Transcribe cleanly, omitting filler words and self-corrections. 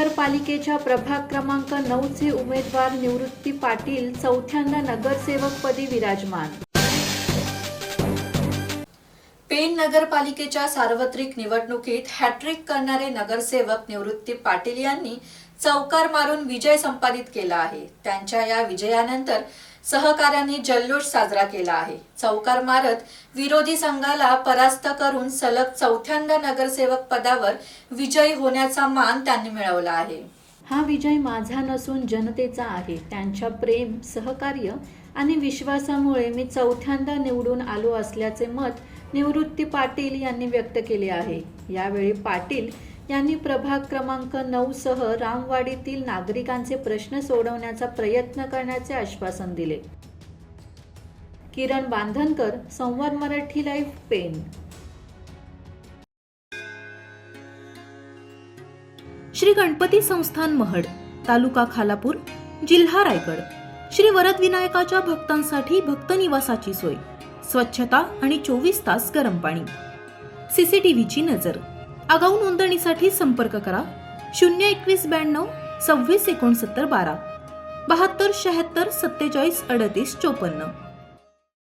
नगरपालिकेच्या प्रभाग क्रमांक 9 चे उमेदवार निवृत्ती पाटील चौथ्यांदा नगरसेवकपदी विराजमान। पेण नगरपालिकेच्या सार्वत्रिक निवडणुकीत हॅट्रिक करणारे नगरसेवक निवृत्ती पाटील यांनी चौकार मारून विजय संपादित केला आहे। त्यांच्या या विजयानंतर सहकाऱ्यांनी जल्लोष साजरा केला आहे। चौकार मारत विरोधी संघाला परास्त करून सलग चौथ्यांदा नगरसेवक पदावर विजयी होण्याचा मान त्यांनी मिळवला आहे। हा विजय माझा नसून जनतेचा आहे। त्यांच्या प्रेम, सहकार्य आणि विश्वासामुळे मी चौथ्यांदा निवडून आलो असल्याचे मत निवृत्ती पाटील यांनी व्यक्त केले आहे। यावेळी पाटील यांनी प्रभाग क्रमांक 9 सह रामवाडीतील नागरिकांचे प्रश्न सोडवण्याचा प्रयत्न करण्याचे आश्वासन दिले। किरण बांधनकर, संवाद मराठी लाईव्ह, पेण। श्री गणपती संस्थान महड, तालुका खालापूर, जिल्हा रायगड। श्री वरद विनायकाच्या भक्तांसाठी भक्त निवासाची सोय, स्वच्छता आणि 24 तास गरम पाणी, सीसीटीव्हीची नजर। आगाऊ नोंदणीसाठी संपर्क करा 02192 26 69 12 72 76 47 38 54।